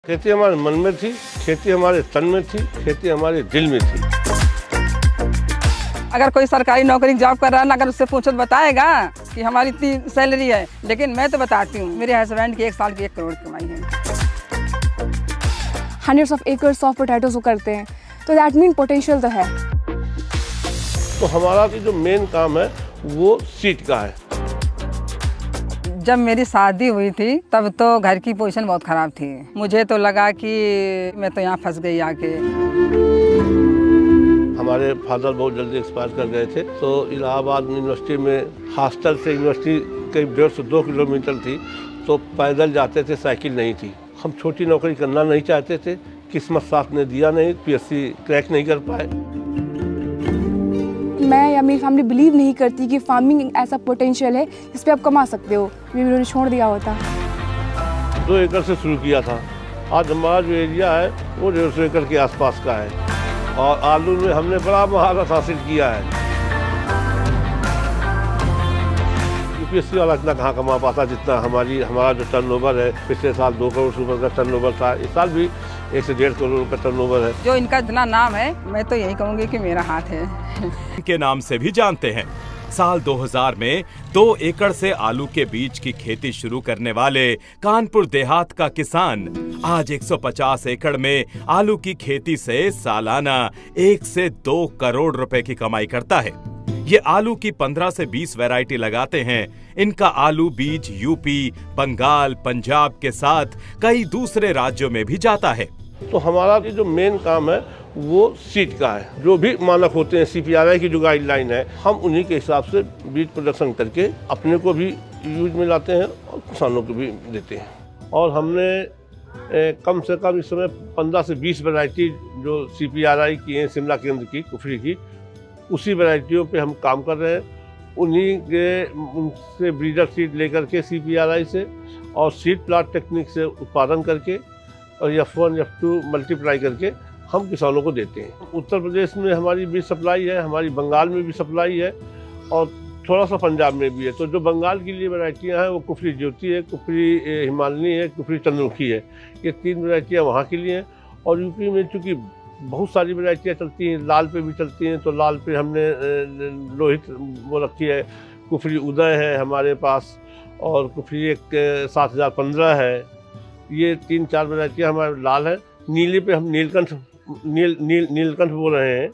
खेती हमारे मन में थी, खेती हमारे तन में थी, खेती हमारे दिल में थी। अगर कोई सरकारी नौकरी जॉब कर रहा है ना, अगर उससे पूछो तो बताएगा कि हमारी इतनी सैलरी है, लेकिन मैं तो बताती हूँ मेरे हस्बैंड की 1 साल की 1 करोड़ कमाई है। Hundreds of acres of potatoes वो करते हैं, तो दैट मीन पोटेंशियल तो है। तो हमारा जो मेन काम है वो सीड का है। जब मेरी शादी हुई थी तब तो घर की पोजीशन बहुत ख़राब थी। मुझे तो लगा कि मैं तो यहाँ फंस गई आके। हमारे फादर बहुत जल्दी एक्सपायर कर गए थे, तो इलाहाबाद यूनिवर्सिटी में हॉस्टल से यूनिवर्सिटी करीब 1.5 से 2 किलोमीटर थी, तो पैदल जाते थे, साइकिल नहीं थी। हम छोटी नौकरी करना नहीं चाहते थे, किस्मत साथ ने दिया नहीं, पीएससी क्रैक नहीं कर पाए। मैं या मेरी फैमिली बिलीव नहीं करती कि फार्मिंग ऐसा पोटेंशियल है जिस पे आप कमा सकते हो। मे उन्होंने छोड़ दिया होता। 2 एकड़ से शुरू किया था। आज हमारा जो एरिया है वो 150 एकड़ के आसपास का है, और आलू में हमने बड़ा महारत हासिल किया है। यूपीएससी वाला इतना कहाँ कमा पाता जितना हमारा जो टर्नओवर है। पिछले साल 2 करोड़ से ऊपर का टर्नओवर था, इस साल भी 1 से 1.5 करोड़ का टर्नओवर है। जो इनका इतना नाम है, मैं तो यही कहूँगी कि मेरा हाथ है। के नाम से भी जानते हैं। साल 2000 में 2 एकड़ से आलू के बीज की खेती शुरू करने वाले कानपुर देहात का किसान आज 150 एकड़ में आलू की खेती से सालाना 1 से 2 करोड़ रुपए की कमाई करता है। ये आलू की 15 से 20 वैरायटी लगाते हैं। इनका आलू बीज यूपी, बंगाल, पंजाब के साथ कई दूसरे राज्यों में भी जाता है। तो हमारा जो मेन काम है वो सीड का है। जो भी मानक होते हैं, CPRI की जो गाइडलाइन है, हम उन्हीं के हिसाब से बीज प्रोडक्शन करके अपने को भी यूज में लाते हैं और किसानों को भी देते हैं। और हमने कम से कम इस समय 15 से 20 वैरायटी जो CPRI की हैं, शिमला केंद्र की, कुफरी की, उसी वैरायटियों पे हम काम कर रहे हैं। उनसे ब्रीडर सीड लेकर के CPRI से और सीड प्लांट टेक्निक से उत्पादन करके और F1 F2 मल्टीप्लाई करके हम किसानों को देते हैं। उत्तर प्रदेश में हमारी भी सप्लाई है, हमारी बंगाल में भी सप्लाई है, और थोड़ा सा पंजाब में भी है। तो जो बंगाल के लिए वैरायटियाँ हैं वो कुफरी ज्योति है, कुफरी हिमालनी है, कुफरी चंद्रमुखी है। ये 3 वैरायटियाँ वहाँ के लिए हैं। और यूपी में चूँकि बहुत सारी वैरायटियाँ चलती हैं, लाल पे भी चलती हैं, तो लाल पे हमने लोहित वो रखी है। कुफरी उदय है हमारे पास, और कुफरी एक 7015 है। ये 3-4 वैरायटियाँ हमारे लाल हैं। नीले पे हम नीलकंठ बोल रहे हैं,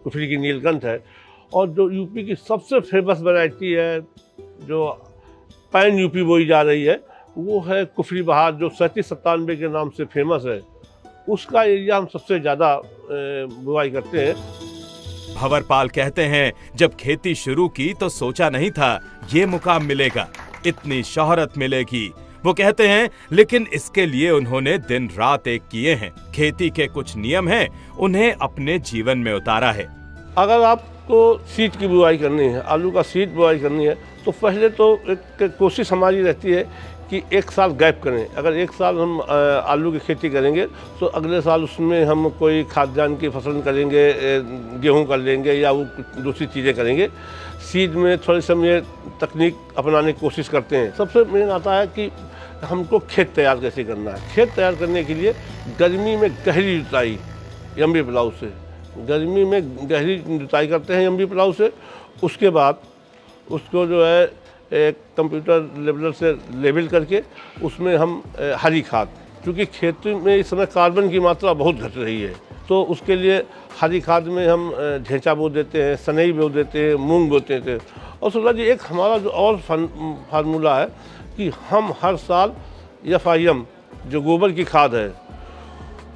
कुफरी की नीलकंठ है। और जो यूपी की सबसे फेमस वैरायटी है, जो पैन यूपी बोई जा रही है, वो है कुफरी बहार, जो 3797 के नाम से फेमस है। उसका एरिया हम सबसे ज़्यादा बुआई करते हैं। भंवरपाल कहते हैं, जब खेती शुरू की तो सोचा नहीं था ये मुकाम मिलेगा, इतनी शोहरत मिलेगी। वो कहते हैं, लेकिन इसके लिए उन्होंने दिन रात एक किए हैं। खेती के कुछ नियम हैं, उन्हें अपने जीवन में उतारा है। अगर आपको सीड की बुआई करनी है, आलू का सीड बुआई करनी है, तो पहले तो एक कोशिश हमारी रहती है कि 1 साल गैप करें। अगर 1 साल हम आलू की खेती करेंगे तो अगले साल उसमें हम कोई खाद्यान्न की फसल करेंगे, गेहूं कर लेंगे या वो दूसरी चीज़ें करेंगे। सीड में थोड़ी समय तकनीक अपनाने की कोशिश करते हैं। सबसे मेन आता है कि हमको खेत तैयार कैसे करना है। खेत तैयार करने के लिए गर्मी में गहरी जुताई यम्बी प्लाऊ से, गर्मी में गहरी जुताई करते हैं यम्बी प्लाऊ से। उसके बाद उसको जो है एक कंप्यूटर लेवलर से लेबल करके उसमें हम हरी खाद, क्योंकि खेती में इस समय कार्बन की मात्रा बहुत घट रही है, तो उसके लिए हरी खाद में हम ढेंचा बो देते हैं, सनई बो देते हैं, मूंग बोते थे। और सुधा जी, एक हमारा जो और फार्मूला है कि हम हर साल FIM जो गोबर की खाद है,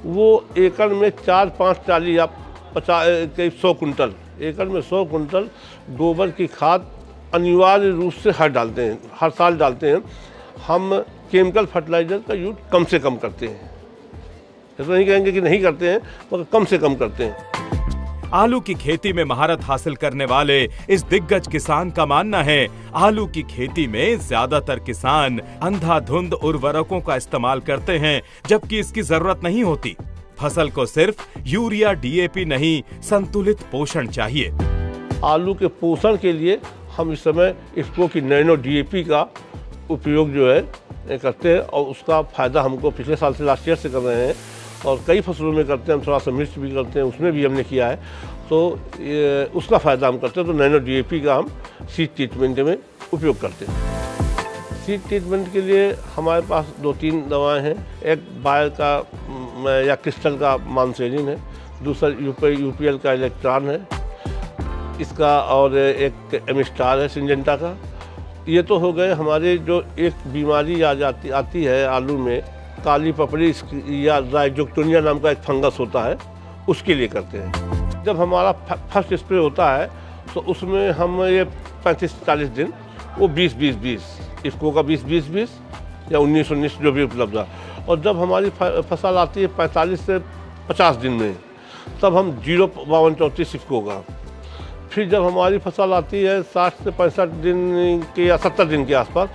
वो एकड़ में 4-5 टाली या 100 कुंटल, एकड़ में 100 कुंटल गोबर की खाद अनिवार्य रूप से हर साल डालते हैं। हम केमिकल फर्टिलाइज़र का यूज कम से कम करते हैं। ऐसा नहीं कहेंगे कि नहीं करते हैं, मगर कम से कम करते हैं। आलू की खेती में महारत हासिल करने वाले इस दिग्गज किसान का मानना है, आलू की खेती में ज्यादातर किसान अंधाधुंध उर्वरकों का इस्तेमाल करते हैं, जबकि इसकी जरूरत नहीं होती। फसल को सिर्फ यूरिया, DAP नहीं, संतुलित पोषण चाहिए। आलू के पोषण के लिए हम इस समय इसको की नैनो DAP का उपयोग जो है करते हैं और उसका फ़ायदा हमको पिछले साल से लास्ट ईयर से कर रहे हैं और कई फसलों में करते हैं। हम थोड़ा सा मिर्च भी करते हैं, उसमें भी हमने किया है, तो उसका फ़ायदा हम करते हैं। तो नैनो DAP का हम सीड ट्रीटमेंट में उपयोग करते हैं। सीड ट्रीटमेंट के लिए हमारे पास 2-3 दवाएं हैं। एक बायर का या क्रिस्टल का मानसेलिन है, दूसरा UPL का इलेक्ट्रॉन है इसका, और एक एमिस्टार है सिंजेंटा का। ये तो हो गए हमारे जो एक बीमारी आती है आलू में, काली पपड़ी या राइजोक्टोनिया नाम का एक फंगस होता है, उसके लिए करते हैं। जब हमारा फर्स्ट स्प्रे होता है तो उसमें हम ये 35-40 दिन वो 20-20-20 इसको का 20-20-20 या 19-19 जो भी उपलब्ध है। और जब हमारी फसल आती है 45 से 50 दिन में, तब हम 0-52-34 इसको का। फिर जब हमारी फसल आती है 60 से 65 दिन के या 70 दिन के आसपास,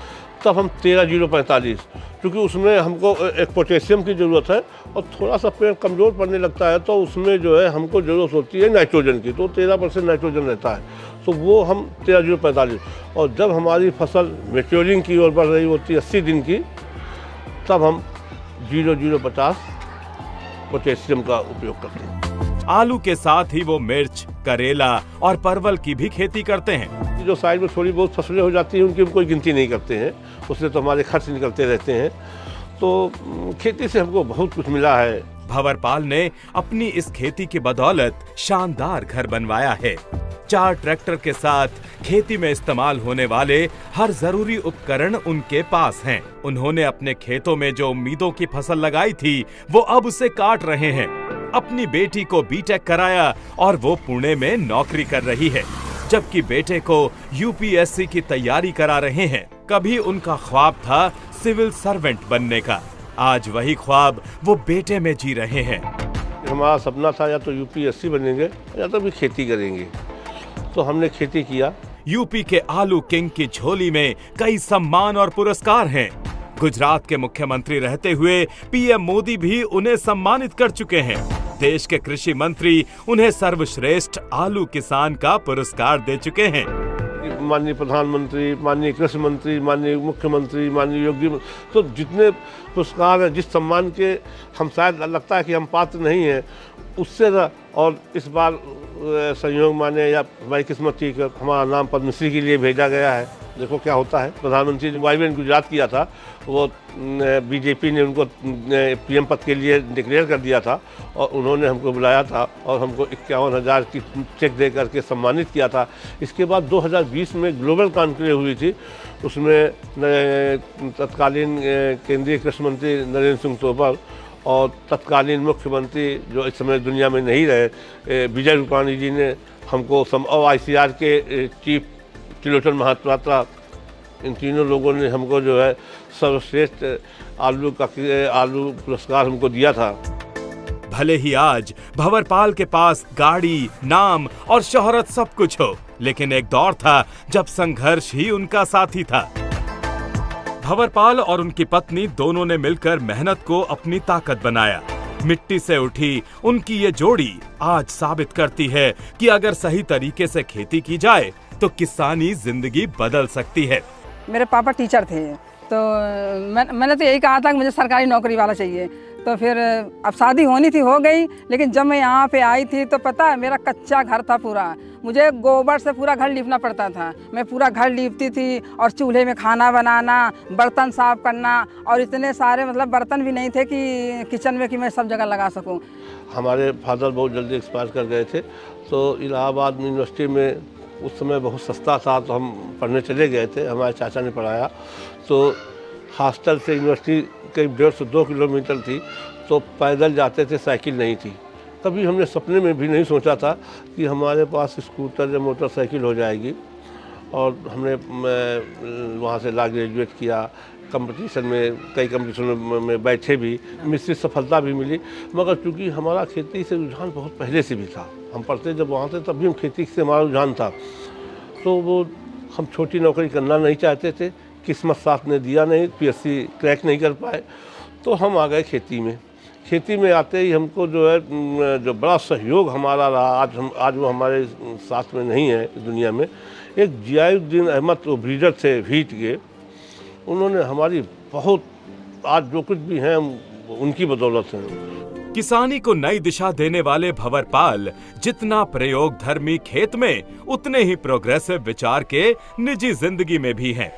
तब हम 13-0-45, क्योंकि उसमें हमको एक पोटेशियम की ज़रूरत है और थोड़ा सा पेड़ कमज़ोर पड़ने लगता है, तो उसमें जो है हमको ज़रूरत होती है नाइट्रोजन की, तो 13% नाइट्रोजन रहता है, तो वो हम 13-0-45। और जब हमारी फसल मैच्योरिंग की ओर बढ़ रही होती है 80 दिन की, तब हम 0-0-50 पोटेशियम का उपयोग करते हैं। आलू के साथ ही वो मिर्च, करेला और परवल की भी खेती करते हैं। जो साइड में थोड़ी बहुत फसलें हो जाती हैं उनकी हम कोई गिनती नहीं करते हैं, उससे तो हमारे खर्च निकलते रहते हैं। तो खेती से हमको बहुत कुछ मिला है। भंवरपाल ने अपनी इस खेती की बदौलत शानदार घर बनवाया है। 4 ट्रैक्टर के साथ खेती में इस्तेमाल होने वाले हर जरूरी उपकरण उनके पास हैं। उन्होंने अपने खेतों में जो उम्मीदों की फसल लगाई थी, वो अब उसे काट रहे हैं। अपनी बेटी को B.Tech कराया और वो पुणे में नौकरी कर रही है, जबकि बेटे को UPSC की तैयारी करा रहे हैं। कभी उनका ख्वाब था सिविल सर्वेंट बनने का, आज वही ख्वाब वो बेटे में जी रहे हैं। हमारा सपना था या तो UPSC बनेंगे या तो भी खेती करेंगे, तो हमने खेती किया। यूपी के आलू किंग की झोली में कई सम्मान और पुरस्कार हैं। गुजरात के मुख्यमंत्री रहते हुए PM मोदी भी उन्हें सम्मानित कर चुके हैं। देश के कृषि मंत्री उन्हें सर्वश्रेष्ठ आलू किसान का पुरस्कार दे चुके हैं। माननीय प्रधानमंत्री, माननीय कृषि मंत्री, माननीय मुख्यमंत्री, माननीय योगी, तो जितने पुरस्कार हैं, जिस सम्मान के हम शायद लगता है कि हम पात्र नहीं हैं, उससे और इस बार संयोग माने या हमारी किस्मत थी कि हमारा नाम पद्मश्री के लिए भेजा गया है। देखो क्या होता है। प्रधानमंत्री ने वाइब्रेंट गुजरात किया था, वो BJP ने उनको PM पद के लिए डिक्लेयर कर दिया था और उन्होंने हमको बुलाया था और हमको 51,000 की चेक दे करके सम्मानित किया था। इसके बाद 2020 में ग्लोबल कॉन्क्लेव हुई थी, उसमें तत्कालीन केंद्रीय कृषि मंत्री नरेंद्र सिंह तोमर और तत्कालीन मुख्यमंत्री जो इस समय दुनिया में नहीं रहे विजय रूपाणी जी ने हमको और ICR के चीफ त्रिलोचन महापात्रा, इन तीनों लोगों ने हमको जो है सर्वश्रेष्ठ आलू पुरस्कार हमको दिया था। भले ही आज भंवरपाल के पास गाड़ी, नाम और शोहरत सब कुछ हो, लेकिन एक दौर था जब संघर्ष ही उनका साथी था। भंवरपाल और उनकी पत्नी दोनों ने मिलकर मेहनत को अपनी ताकत बनाया। मिट्टी से उठी उनकी ये जोड़ी आज साबित करती है कि अगर सही तरीके से खेती की जाए तो किसानी जिंदगी बदल सकती है। मेरे पापा टीचर थे, तो मैंने तो यही कहा था कि मुझे सरकारी नौकरी वाला चाहिए। तो फिर अब शादी होनी थी, हो गई, लेकिन जब मैं यहाँ पे आई थी तो पता है मेरा कच्चा घर था पूरा, मुझे गोबर से पूरा घर लीपना पड़ता था। मैं पूरा घर लीपती थी और चूल्हे में खाना बनाना, बर्तन साफ करना, और इतने सारे मतलब बर्तन भी नहीं थे कि किचन में कि मैं सब जगह लगा सकूँ। हमारे फादर बहुत जल्दी एक्सपायर कर गए थे, तो इलाहाबाद यूनिवर्सिटी में उस समय बहुत सस्ता था, तो हम पढ़ने चले गए थे। हमारे चाचा ने पढ़ाया, तो हॉस्टल से यूनिवर्सिटी करीब 1.5 से 2 किलोमीटर थी, तो पैदल जाते थे, साइकिल नहीं थी। कभी हमने सपने में भी नहीं सोचा था कि हमारे पास स्कूटर या मोटरसाइकिल हो जाएगी। और हमने वहाँ से लॉ ग्रेजुएट किया, कंपटीशन में कई कंपटीशन में बैठे भी, मिश्रित सफलता भी मिली। मगर चूँकि हमारा खेती से रुझान बहुत पहले से भी था, हम पढ़ते जब वहाँ से तब भी हम खेती से हमारा रुझान था, तो वो हम छोटी नौकरी करना नहीं चाहते थे। किस्मत साथ ने दिया नहीं, PSC क्रैक नहीं कर पाए, तो हम आ गए खेती में। खेती में आते ही हमको जो है जो बड़ा सहयोग हमारा रहा, आज वो हमारे साथ में नहीं है दुनिया में। एक जियाउद्दीन अहमद, वो ब्रीडर थे व्हीट के, उन्होंने हमारी बहुत, आज जो कुछ भी हैं उनकी बदौलत है। किसानी को नई दिशा देने वाले भंवर पाल जितना प्रयोग धर्मी खेत में, उतने ही प्रोग्रेसिव विचार के निजी जिंदगी में भी हैं।